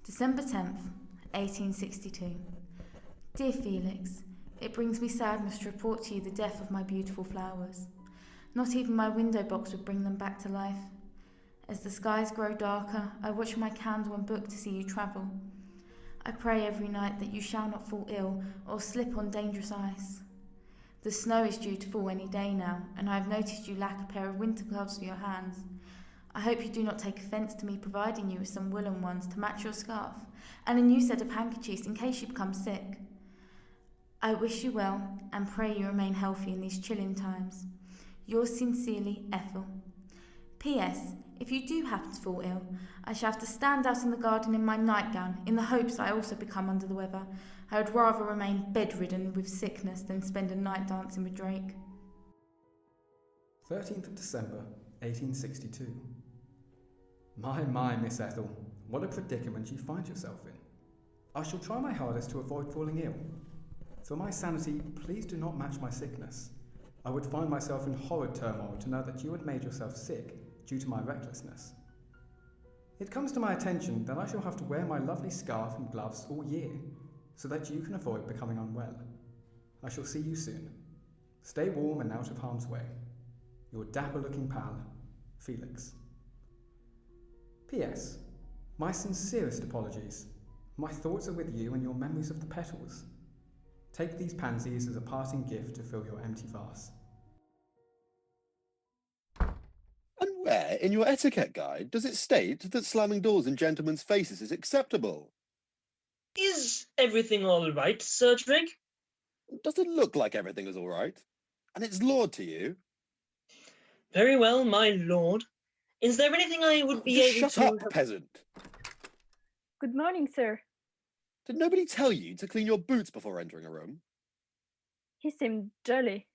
December 10th, 1862. Dear Felix, it brings me sadness to report to you the death of my beautiful flowers. Not even my window box would bring them back to life. As the skies grow darker, I watch my candle and book to see you travel. I pray every night that you shall not fall ill or slip on dangerous ice. The snow is due to fall any day now, and I have noticed you lack a pair of winter gloves for your hands. I hope you do not take offence to me providing you with some woolen ones to match your scarf, and a new set of handkerchiefs in case you become sick. I wish you well, and pray you remain healthy in these chilling times. Yours sincerely, Ethel. P.S. If you do happen to fall ill, I shall have to stand out in the garden in my nightgown, in the hopes I also become under the weather. I would rather remain bedridden with sickness than spend a night dancing with Drake. 13th of December, 1862. My, Miss Ethel, what a predicament you find yourself in. I shall try my hardest to avoid falling ill. For my sanity, please do not match my sickness. I would find myself in horrid turmoil to know that you had made yourself sick due to my recklessness. It comes to my attention that I shall have to wear my lovely scarf and gloves all year, so that you can avoid becoming unwell. I shall see you soon. Stay warm and out of harm's way. Your dapper-looking pal, Felix. P.S. My sincerest apologies. My thoughts are with you and your memories of the petals. Take these pansies as a parting gift to fill your empty vase. And where, in your etiquette guide, does it state that slamming doors in gentlemen's faces is acceptable? Is everything all right, Sir Drake? Does it look like everything is all right? And it's laud to you? Very well, my lord. Is there anything I would be Just able shut to... up, peasant! Good morning, sir. Did nobody tell you to clean your boots before entering a room? He seemed jolly.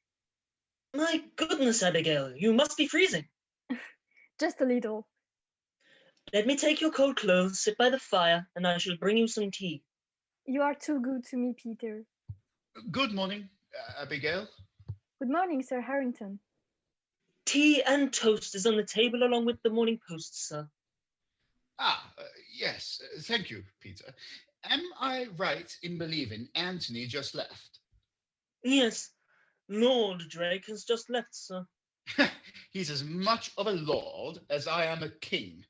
My goodness, Abigail, you must be freezing. Just a little. Let me take your cold clothes, sit by the fire, and I shall bring you some tea. You are too good to me, Peter. Good morning, Abigail. Good morning, Sir Harrington. Tea and toast is on the table along with the Morning Post, sir. Yes, thank you, Peter. Am I right in believing Anthony just left? Yes, Lord Drake has just left, sir. He's as much of a lord as I am a king.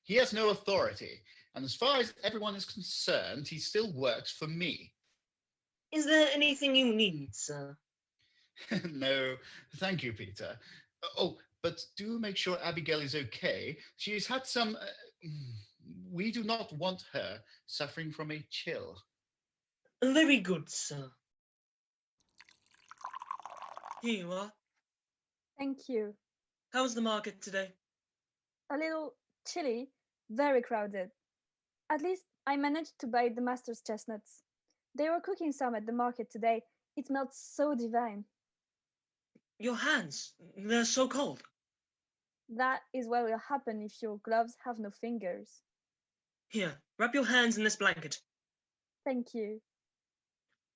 He has no authority, and as far as everyone is concerned, he still works for me. Is there anything you need, sir? No, thank you, Peter. Oh, but do make sure Abigail is okay. She's had some... we do not want her suffering from a chill. Very good, sir. Here you are. Thank you. How's the market today? A little chilly, very crowded. At least I managed to buy the master's chestnuts. They were cooking some at the market today. It smelled so divine. Your hands, they're so cold. That is what will happen if your gloves have no fingers. Here, wrap your hands in this blanket. Thank you.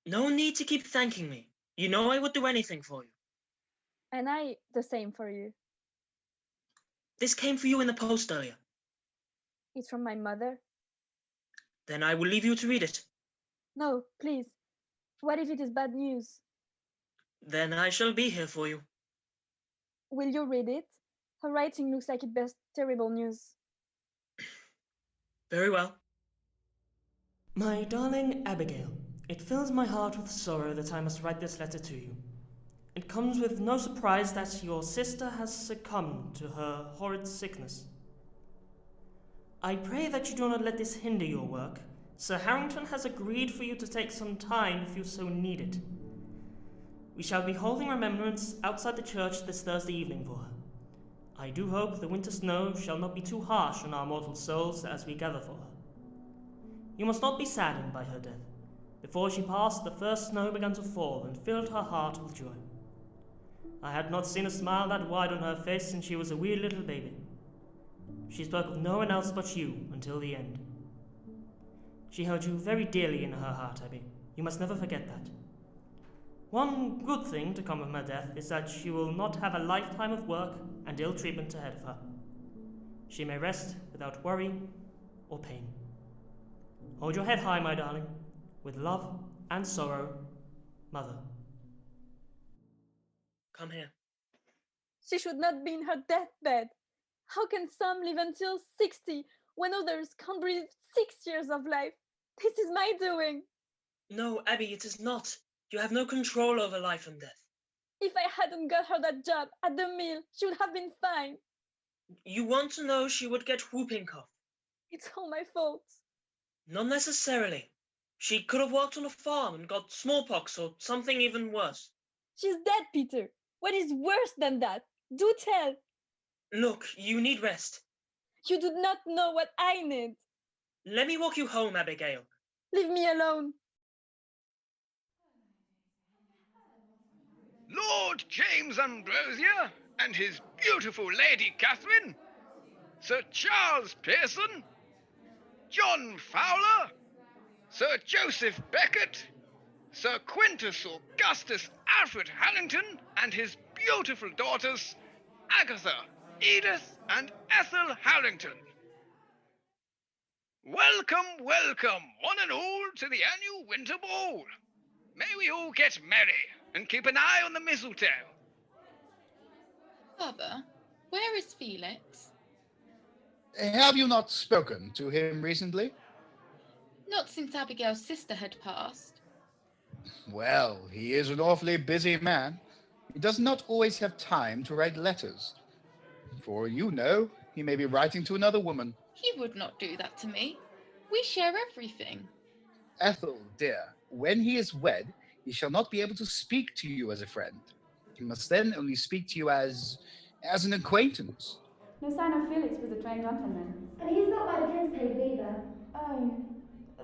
No need to keep thanking me. You know I would do anything for you. And I the same for you. This came for you in the post earlier. It's from my mother. Then I will leave you to read it. No, please. What if it is bad news? Then I shall be here for you. Will you read it? Her writing looks like it bears terrible news. Very well. My darling Abigail, it fills my heart with sorrow that I must write this letter to you. It comes with no surprise that your sister has succumbed to her horrid sickness. I pray that you do not let this hinder your work. Sir Harrington has agreed for you to take some time if you so need it. We shall be holding remembrance outside the church this Thursday evening for her. I do hope the winter snow shall not be too harsh on our mortal souls as we gather for her. You must not be saddened by her death. Before she passed, the first snow began to fall and filled her heart with joy. I had not seen a smile that wide on her face since she was a wee little baby. She spoke of no one else but you until the end. She held you very dearly in her heart, Abby. You must never forget that. One good thing to come of her death is that she will not have a lifetime of work and ill treatment ahead of her. She may rest without worry or pain. Hold your head high, my darling. With love and sorrow, Mother. Come here. She should not be in her deathbed. How can some live until 60 when others can't breathe 6 years of life? This is my doing. No, Abby, it is not. You have no control over life and death. If I hadn't got her that job at the mill, she would have been fine. You want to know she would get whooping cough? It's all my fault. Not necessarily. She could have worked on a farm and got smallpox or something even worse. She's dead, Peter. What is worse than that? Do tell. Look, you need rest. You do not know what I need. Let me walk you home, Abigail. Leave me alone. Lord James Ambrosia and his beautiful Lady Catherine, Sir Charles Pearson, John Fowler, Sir Joseph Becket, Sir Quintus Augustus Alfred Harrington and his beautiful daughters, Agatha, Edith, and Ethel Harrington. Welcome, welcome, one and all, to the annual winter ball. May we all get merry and keep an eye on the mistletoe. Father, where is Felix? Have you not spoken to him recently? Not since Abigail's sister had passed. Well, he is an awfully busy man. He does not always have time to write letters. For you know, he may be writing to another woman. He would not do that to me. We share everything. Ethel, dear, when he is wed, he shall not be able to speak to you as a friend. He must then only speak to you as an acquaintance. No sign of Felix was a trained gentleman. And he's not by the king's table either. Oh,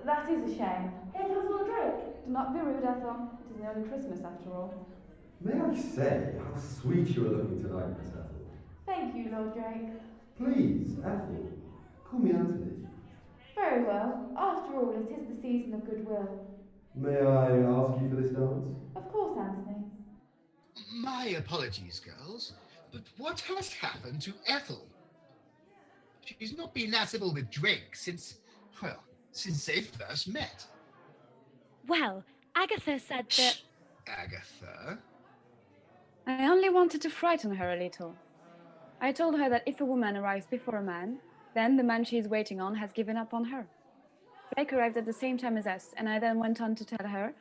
that is a shame. Here comes Lord Drake. Do not be rude, Ethel. It is nearly Christmas after all. May I say how sweet you are looking tonight, Miss Ethel? Thank you, Lord Drake. Please, Ethel, call me Anthony. Very well. After all, it is the season of goodwill. May I ask you for this dance? Of course, Anthony. My apologies, girls, but what has happened to Ethel? She's not been affable with Drake since they first met. Well, Agatha said that... Agatha? I only wanted to frighten her a little. I told her that if a woman arrives before a man, then the man she is waiting on has given up on her. Drake arrived at the same time as us, and I then went on to tell her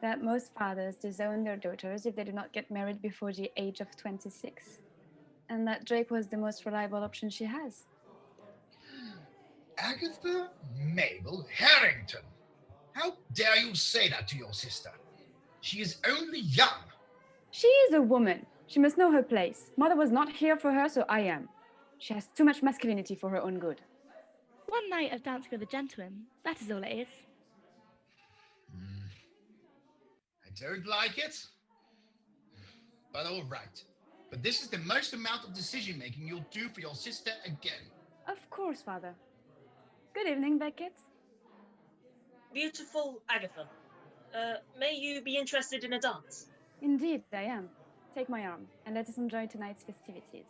that most fathers disown their daughters if they do not get married before the age of 26, and that Drake was the most reliable option she has. Agatha Mabel Harrington! How dare you say that to your sister? She is only young. She is a woman. She must know her place. Mother was not here for her, so I am. She has too much masculinity for her own good. One night of dancing with a gentleman, that is all it is. I don't like it, but all right. But this is the most amount of decision-making you'll do for your sister again. Of course, Father. Good evening, Beckett. Beautiful Agatha, may you be interested in a dance? Indeed, I am. Take my arm, and let us enjoy tonight's festivities.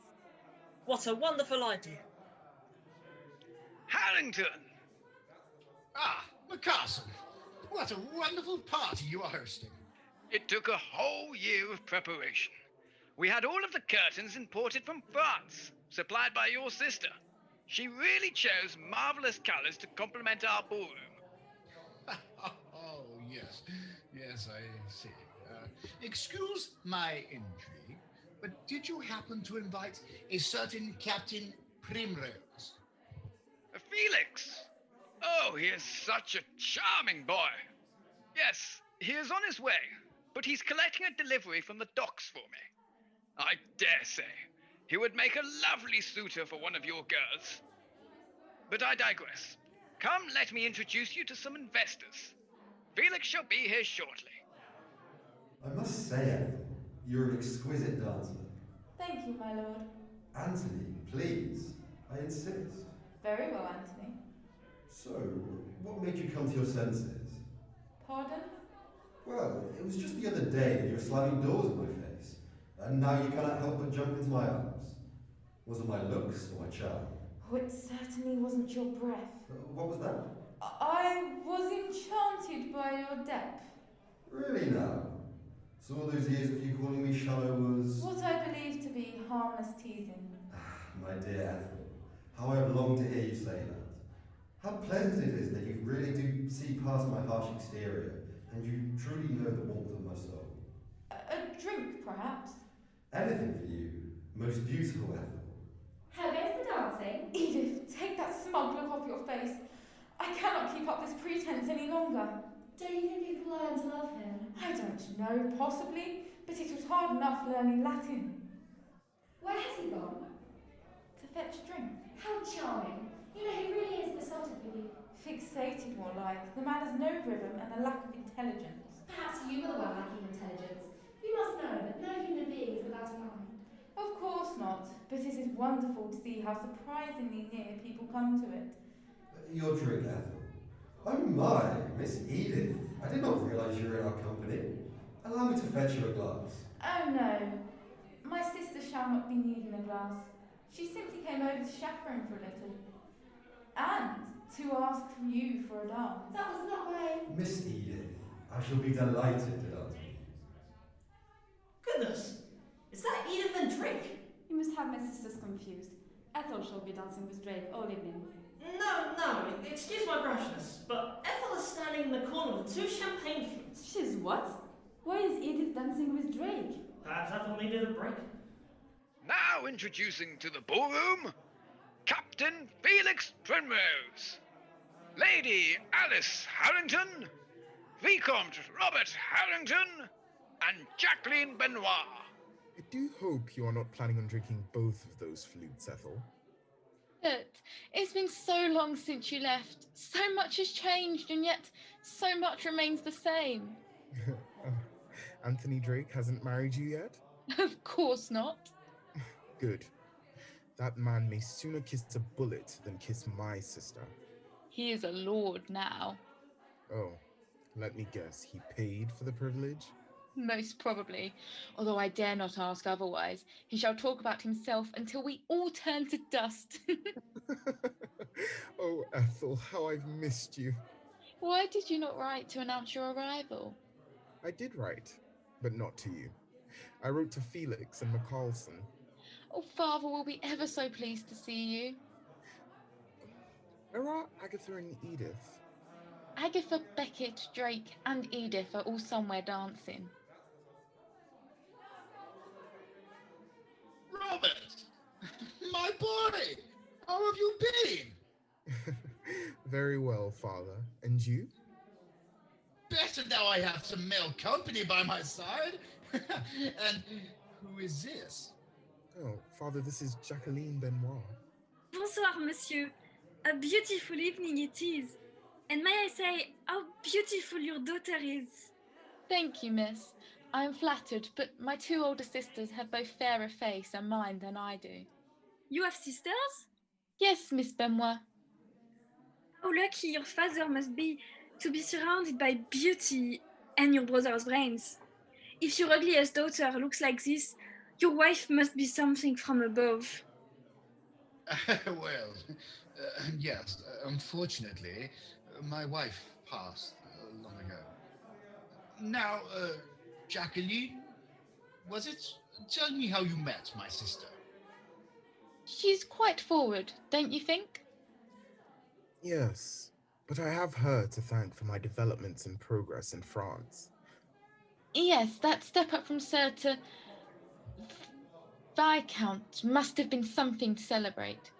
What a wonderful idea. Harrington! Ah, McCarson, what a wonderful party you are hosting. It took a whole year of preparation. We had all of the curtains imported from France, supplied by your sister. She really chose marvelous colors to complement our ballroom. Oh, yes. Yes, I see. Excuse my intrigue, but did you happen to invite a certain Captain Primrose? Felix! Oh, he is such a charming boy. Yes, he is on his way, but he's collecting a delivery from the docks for me. I dare say he would make a lovely suitor for one of your girls. But I digress. Come, let me introduce you to some investors. Felix shall be here shortly. I must say, Ethel, you're an exquisite dancer. Thank you, my lord. Anthony, please, I insist. Very well, Anthony. So, what made you come to your senses? Pardon? Well, it was just the other day that you were slamming doors in my face, and now you cannot help but jump into my arms. Was it my looks or my charm? Oh, it certainly wasn't your breath. What was that? I was enchanted by your depth. Really now? So all those years of you calling me shallow was... What I believe to be harmless teasing. My dear Ethel, how I've longed to hear you say that. How pleasant it is that you really do see past my harsh exterior, and you truly know the warmth of my soul. A drink, perhaps? Anything for you, most beautiful Ethel. How goes the dancing? Edith, take that smug look off your face. I cannot keep up this pretense any longer. Don't you think you can learn to love him? I don't know, possibly, but it was hard enough learning Latin. Where has he gone? To fetch a drink. How charming. You know, he really is besotted with you. Fixated, more like. The man has no rhythm and a lack of intelligence. Perhaps you are the one lacking intelligence. You must know that no human being is without a mind. Of course not, but it is wonderful to see how surprisingly near people come to it. Your drink, Ethel. Oh my, Miss Edith. I did not realise you were in our company. Allow me to fetch you a glass. Oh no, my sister shall not be needing a glass. She simply came over to chaperone for a little. And to ask you for a dance. That was not my... Miss Edith, I shall be delighted to dance with you. Goodness! Is that Edith and Drake? You must have my sisters confused. Ethel shall be dancing with Drake all evening. No, excuse my brashness, but Ethel is standing in the corner with 2 champagne flutes. She's what? Why is Edith dancing with Drake? Perhaps Ethel needed a break. Now introducing to the ballroom, Captain Felix Primrose, Lady Alice Harrington, Vicomte Robert Harrington, and Jacqueline Benoit. I do hope you are not planning on drinking both of those flutes, Ethel. But it's been so long since you left. So much has changed, and yet so much remains the same. Anthony Drake hasn't married you yet? Of course not. Good. That man may sooner kiss a bullet than kiss my sister. He is a lord now. Oh, let me guess, he paid for the privilege? Most probably, although I dare not ask otherwise. He shall talk about himself until we all turn to dust. Oh, Ethel, how I've missed you. Why did you not write to announce your arrival? I did write, but not to you. I wrote to Felix and McCarlson. Oh, Father will be ever so pleased to see you. Where are Agatha and Edith? Agatha, Beckett, Drake, and Edith are all somewhere dancing. Robert! My boy! How have you been? Very well, Father. And you? Better now I have some male company by my side. And who is this? Oh, Father, this is Jacqueline Benoit. Bonsoir, monsieur. A beautiful evening it is. And may I say how beautiful your daughter is? Thank you, miss. I am flattered, but my 2 older sisters have both fairer face and mind than I do. You have sisters? Yes, Miss Benoit. How lucky your father must be to be surrounded by beauty and your brother's brains. If your ugliest daughter looks like this, your wife must be something from above. Well, yes, unfortunately, my wife passed long ago. Now, Jacqueline, was it? Tell me how you met my sister. She's quite forward, don't you think? Yes, but I have her to thank for my developments and progress in France. Yes, that step up from Sir to Viscount must have been something to celebrate.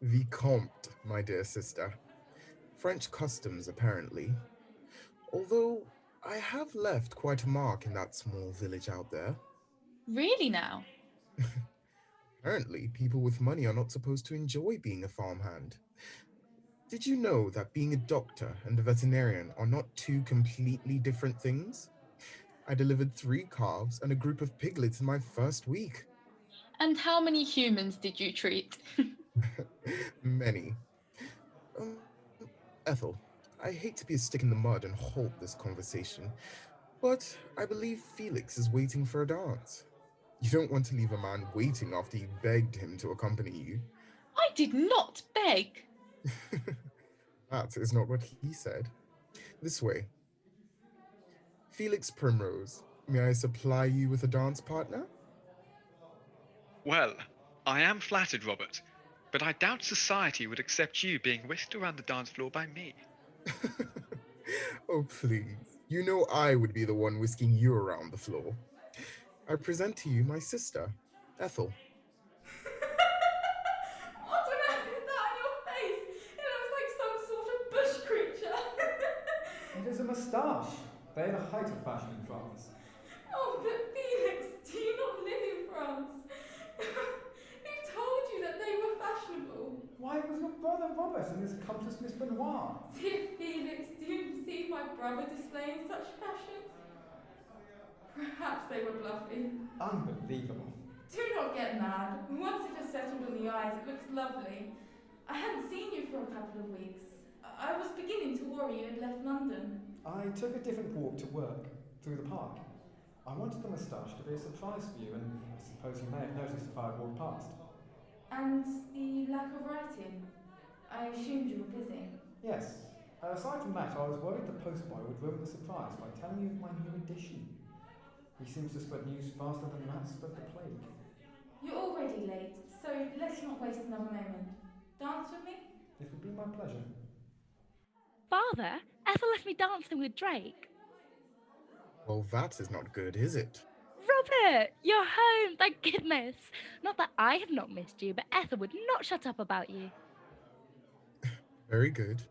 Vicomte, my dear sister. French customs, apparently. Although I have left quite a mark in that small village out there. Really now? Apparently, people with money are not supposed to enjoy being a farmhand. Did you know that being a doctor and a veterinarian are not 2 completely different things? I delivered 3 calves and a group of piglets in my first week. And how many humans did you treat? Many. Ethel, I hate to be a stick in the mud and halt this conversation, but I believe Felix is waiting for a dance. You don't want to leave a man waiting after you begged him to accompany you. I did not beg. That is not what he said. This way. Felix Primrose, may I supply you with a dance partner? Well, I am flattered, Robert, but I doubt society would accept you being whisked around the dance floor by me. Oh, please. You know I would be the one whisking you around the floor. I present to you my sister, Ethel. What on earth is that on your face? It looks like some sort of bush creature. It is a moustache. They are the height of fashion in France. Oh, but Felix, do you not live in France? Who told you that they were fashionable? Why, it was your brother Robert and his Countess Miss Benoit. Dear Felix, do you see my brother displaying such fashion? Perhaps they were bluffing. Unbelievable. Do not get mad. Once it has settled on the eyes, it looks lovely. I hadn't seen you for a couple of weeks. I was beginning to worry you had left London. I took a different walk to work, through the park. I wanted the moustache to be a surprise for you, and I suppose you may have noticed if I had walked past. And the lack of writing? I assumed you were busy. Yes. Aside from that, I was worried the postboy would ruin the surprise by telling you of my new edition. He seems to spread news faster than rats spread the plague. You're already late, so let's not waste another moment. Dance with me? It would be my pleasure. Father, Ethel left me dancing with Drake. Well, that is not good, is it? Robert, you're home, thank goodness. Not that I have not missed you, but Ethel would not shut up about you. Very good.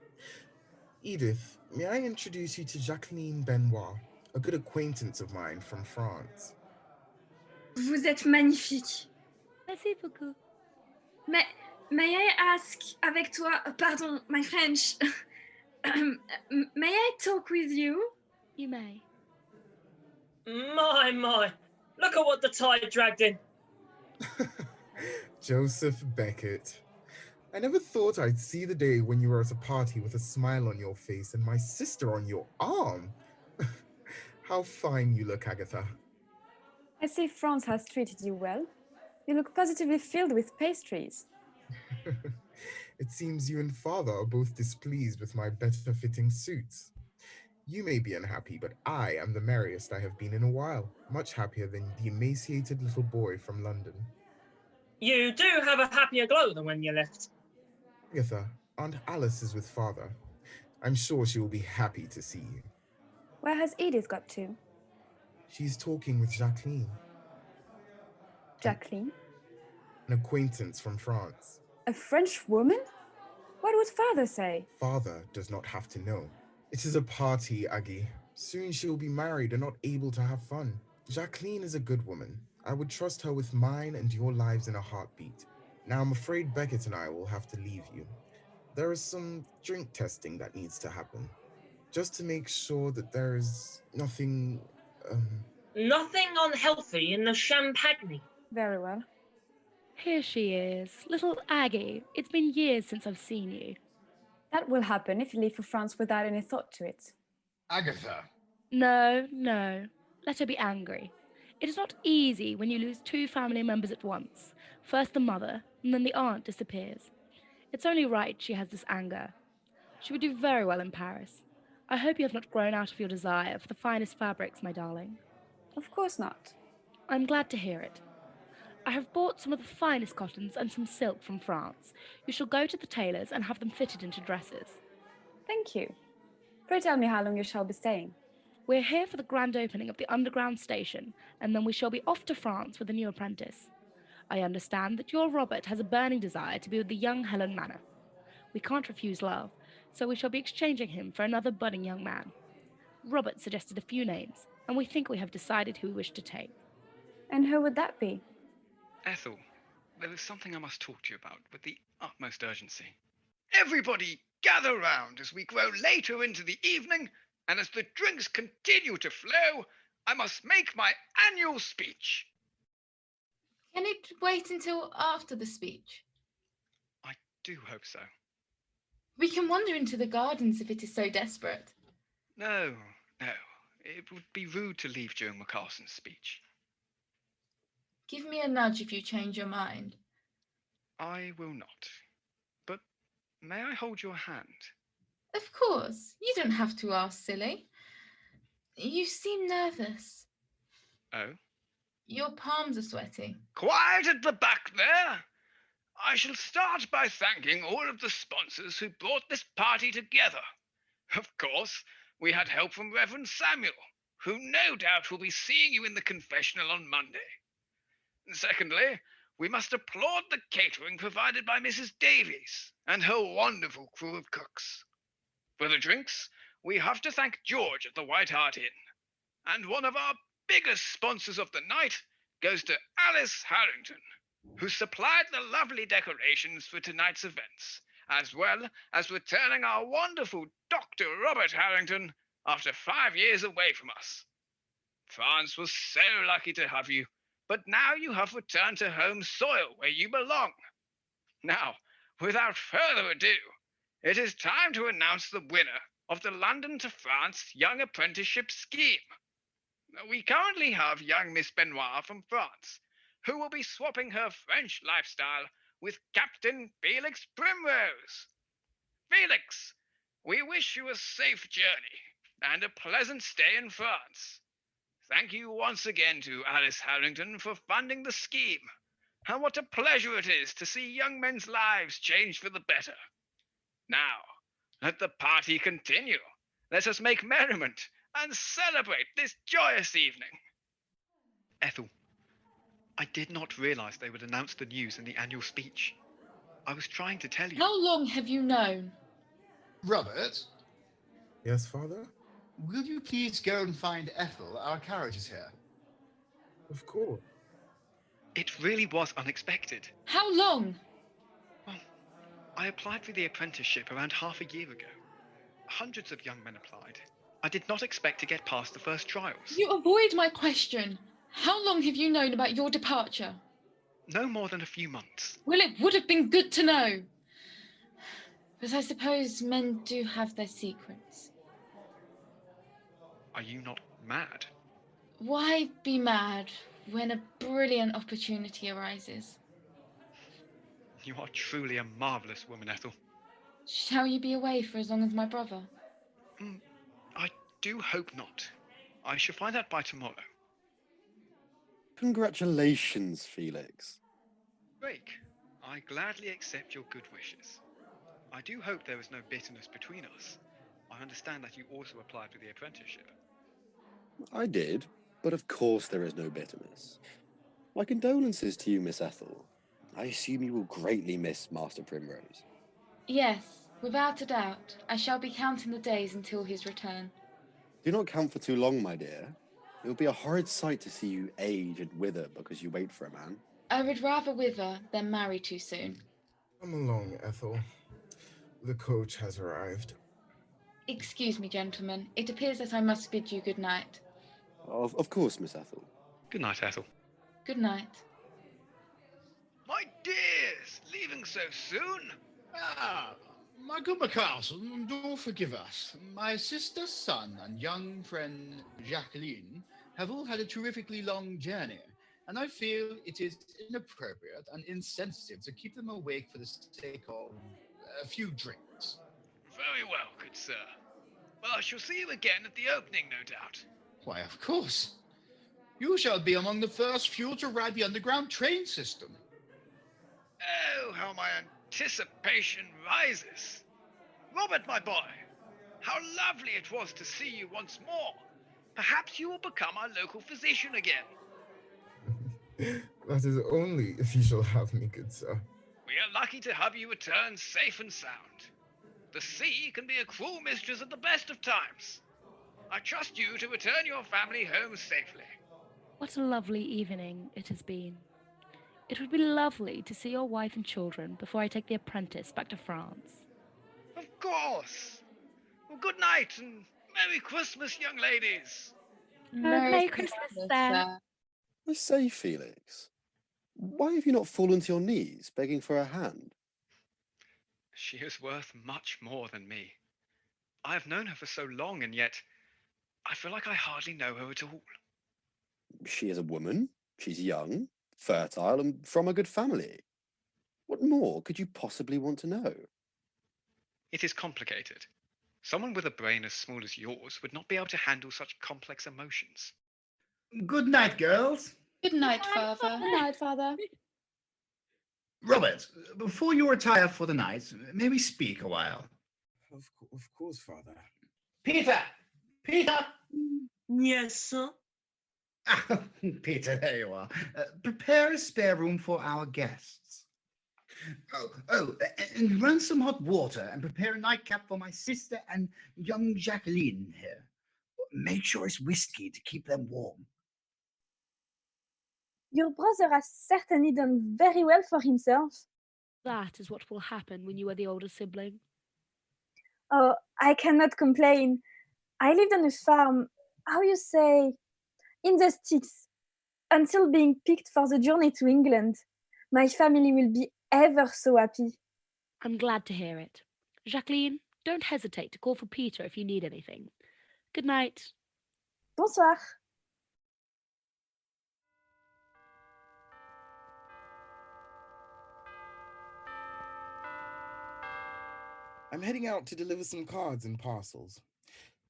Edith, may I introduce you to Jacqueline Benoit, a good acquaintance of mine from France. Vous êtes magnifique. Merci beaucoup. May I ask, avec toi, pardon, my French, may I talk with you? You may. My, look at what the tide dragged in. Joseph Beckett. I never thought I'd see the day when you were at a party with a smile on your face and my sister on your arm. How fine you look, Agatha. I see France has treated you well. You look positively filled with pastries. It seems you and father are both displeased with my better-fitting suits. You may be unhappy, but I am the merriest I have been in a while, much happier than the emaciated little boy from London. You do have a happier glow than when you left. Agatha, Aunt Alice is with father. I'm sure she will be happy to see you. Where has Edith got to? She's talking with Jacqueline. Jacqueline? An acquaintance from France. A French woman? What would father say? Father does not have to know. It is a party, Aggie. Soon she will be married and not able to have fun. Jacqueline is a good woman. I would trust her with mine and your lives in a heartbeat. Now I'm afraid Beckett and I will have to leave you. There is some drink testing that needs to happen. Just to make sure that there is nothing, Nothing unhealthy in the champagne. Very well. Here she is, little Aggie. It's been years since I've seen you. That will happen if you leave for France without any thought to it. Agatha. No. Let her be angry. It is not easy when you lose two family members at once. First the mother, and then the aunt disappears. It's only right she has this anger. She would do very well in Paris. I hope you have not grown out of your desire for the finest fabrics, my darling. Of course not. I'm glad to hear it. I have bought some of the finest cottons and some silk from France. You shall go to the tailor's and have them fitted into dresses. Thank you. Pray tell me how long you shall be staying. We're here for the grand opening of the underground station, and then we shall be off to France with a new apprentice. I understand that your Robert has a burning desire to be with the young Helen Manor. We can't refuse love, so we shall be exchanging him for another budding young man. Robert suggested a few names, and we think we have decided who we wish to take. And who would that be? Ethel, there is something I must talk to you about with the utmost urgency. Everybody gather round as we grow later into the evening, and as the drinks continue to flow, I must make my annual speech. Can it wait until after the speech? I do hope so. We can wander into the gardens if it is so desperate. No. It would be rude to leave during Macarson's speech. Give me a nudge if you change your mind. I will not. But may I hold your hand? Of course. You don't have to ask, silly. You seem nervous. Oh? Your palms are sweaty. Quiet at the back there! I shall start by thanking all of the sponsors who brought this party together. Of course, we had help from Reverend Samuel, who no doubt will be seeing you in the confessional on Monday. Secondly, we must applaud the catering provided by Mrs. Davies and her wonderful crew of cooks. For the drinks, we have to thank George at the White Hart Inn. And one of our biggest sponsors of the night goes to Alice Harrington, who supplied the lovely decorations for tonight's events, as well as returning our wonderful Dr. Robert Harrington after 5 years away from us. France was so lucky to have you, but now you have returned to home soil where you belong. Now, without further ado, it is time to announce the winner of the London to France Young Apprenticeship Scheme. We currently have young Miss Benoit from France, who will be swapping her French lifestyle with Captain Felix Primrose. Felix, we wish you a safe journey and a pleasant stay in France. Thank you once again to Alice Harrington for funding the scheme, and what a pleasure it is to see young men's lives change for the better. Now, let the party continue. Let us make merriment and celebrate this joyous evening. Ethel, I did not realize they would announce the news in the annual speech. I was trying to tell you. How long have you known? Robert, Yes, Father? will you please go and find Ethel? Our carriage is here. Of course. It really was unexpected. How long? Well, I applied for the apprenticeship around half a year ago. Hundreds of young men applied. I did not expect to get past the first trials. You avoid my question. How long have you known about your departure? No more than a few months. Well, it would have been good to know. But I suppose men do have their secrets. Are you not mad? Why be mad when a brilliant opportunity arises? You are truly a marvellous woman, Ethel. Shall you be away for as long as my brother? I do hope not. I shall find out by tomorrow. Congratulations, Felix. Drake, I gladly accept your good wishes. I do hope there is no bitterness between us. I understand that you also applied for the apprenticeship. I did, but of course there is no bitterness. My condolences to you, Miss Ethel. I assume you will greatly miss Master Primrose. Yes, without a doubt. I shall be counting the days until his return. Do not count for too long, my dear. It will be a horrid sight to see you age and wither because you wait for a man. I would rather wither than marry too soon. Come along, Ethel. The coach has arrived. Excuse me, gentlemen. It appears that I must bid you good night. Of course, Miss Ethel. Good night, Ethel. Good night. My dears, leaving so soon? Ah, my good McCarson, do forgive us. My sister's son and young friend Jacqueline have all had a terrifically long journey, and I feel it is inappropriate and insensitive to keep them awake for the sake of a few drinks. Very well, good sir. Well, I shall see you again at the opening, no doubt. Why, of course. You shall be among the first few to ride the underground train system. Oh, how my anticipation rises. Robert, my boy, how lovely it was to see you once more. Perhaps you will become our local physician again. That is only if you shall have me, good sir. We are lucky to have you return safe and sound. The sea can be a cruel mistress at the best of times. I trust you to return your family home safely. What a lovely evening it has been. It would be lovely to see your wife and children before I take the apprentice back to France. Of course. Well, good night and Merry Christmas, young ladies. Merry Christmas, sir. I say, Felix, why have you not fallen to your knees begging for a hand? She is worth much more than me. I have known her for so long, and yet I feel like I hardly know her at all. She is a woman, she's young, fertile, and from a good family. What more could you possibly want to know? It is complicated. Someone with a brain as small as yours would not be able to handle such complex emotions. Good night, girls. Good night, Father. Good night, Father. Robert, before you retire for the night, may we speak a while? Of course, Father. Peter! Peter! Yes, sir. Ah, Peter, there you are. Prepare a spare room for our guests. And run some hot water and prepare a nightcap for my sister and young Jacqueline here. Make sure it's whiskey to keep them warm. Your brother has certainly done very well for himself. That is what will happen when you are the older sibling. Oh, I cannot complain. I lived on a farm, how you say, in the sticks, until being picked for the journey to England. My family will be ever so happy. I'm glad to hear it. Jacqueline, don't hesitate to call for Peter if you need anything. Good night. Bonsoir. I'm heading out to deliver some cards and parcels.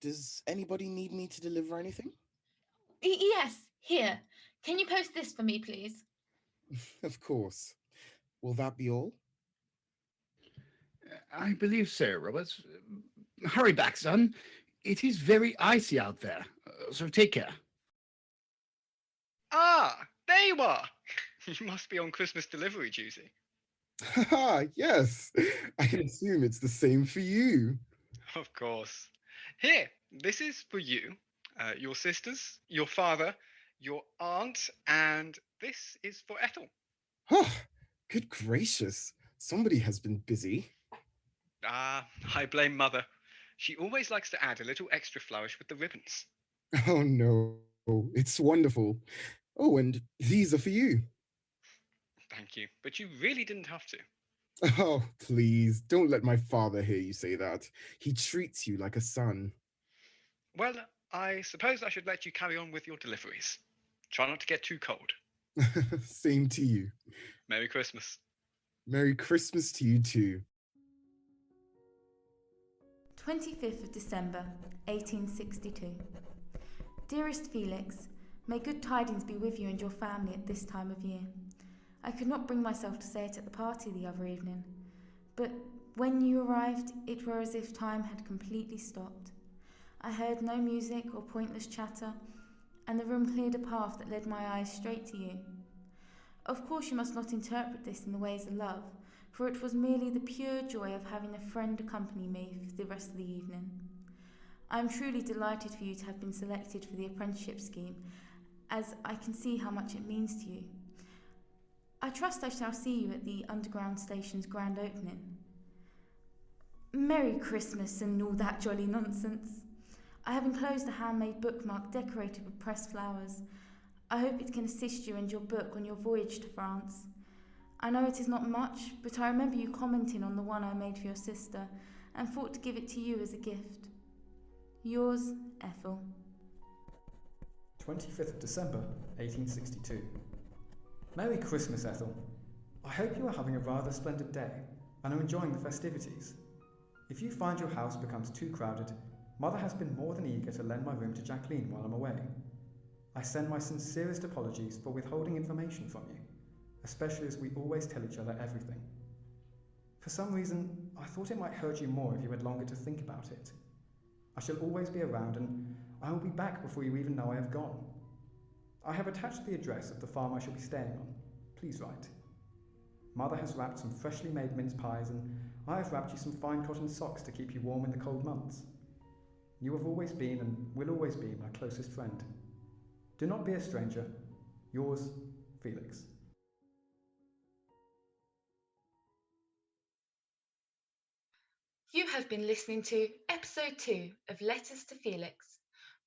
Does anybody need me to deliver anything? Yes, here. Can you post this for me, please? Of course. Will that be all? I believe so, Robert. Hurry back, son. It is very icy out there, so take care. Ah, there you are. You must be on Christmas delivery duty. Haha, yes. I can assume it's the same for you. Of course. Here, this is for you, your sisters, your father, your aunt, and this is for Ethel. Oh, good gracious. Somebody has been busy. I blame Mother. She always likes to add a little extra flourish with the ribbons. Oh no, it's wonderful. Oh, and these are for you. Thank you, but you really didn't have to. Oh, please, don't let my father hear you say that. He treats you like a son. Well, I suppose I should let you carry on with your deliveries. Try not to get too cold. Same to you. Merry Christmas. Merry Christmas to you too. 25th of December, 1862. Dearest Felix, may good tidings be with you and your family at this time of year. I could not bring myself to say it at the party the other evening, but when you arrived, it were as if time had completely stopped. I heard no music or pointless chatter, and the room cleared a path that led my eyes straight to you. Of course you must not interpret this in the ways of love, for it was merely the pure joy of having a friend accompany me for the rest of the evening. I am truly delighted for you to have been selected for the apprenticeship scheme, as I can see how much it means to you. I trust I shall see you at the underground station's grand opening. Merry Christmas and all that jolly nonsense. I have enclosed a handmade bookmark decorated with pressed flowers. I hope it can assist you and your book on your voyage to France. I know it is not much, but I remember you commenting on the one I made for your sister and thought to give it to you as a gift. Yours, Ethel. 25th of December, 1862. Merry Christmas, Ethel. I hope you are having a rather splendid day and are enjoying the festivities. If you find your house becomes too crowded, Mother has been more than eager to lend my room to Jacqueline while I'm away. I send my sincerest apologies for withholding information from you, especially as we always tell each other everything. For some reason, I thought it might hurt you more if you had longer to think about it. I shall always be around and I will be back before you even know I have gone. I have attached the address of the farm I shall be staying on. Please write. Mother has wrapped some freshly made mince pies and I have wrapped you some fine cotton socks to keep you warm in the cold months. You have always been and will always be my closest friend. Do not be a stranger. Yours, Felix. You have been listening to episode 2 of Letters to Felix,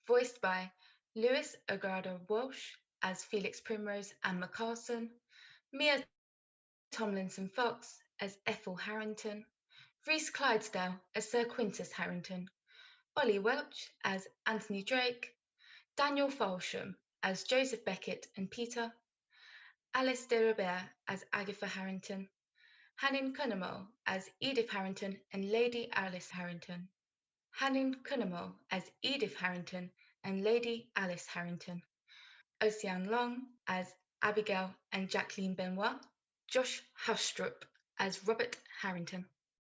voiced by Lewis Agardo Walsh as Felix Primrose and McCarson, Mia Tomlinson Fox as Ethel Harrington, Rhys Clydesdale as Sir Quintus Harrington, Ollie Welch as Anthony Drake, Daniel Falsham as Joseph Beckett and Peter, Alice de Robert as Agatha Harrington, Hannin Cunnamull as Edith Harrington and Lady Alice Harrington, Hannon Cunningham as Edith Harrington and Lady Alice Harrington, Ocean Long as Abigail and Jacqueline Benoit, Josh Haustrup as Robert Harrington.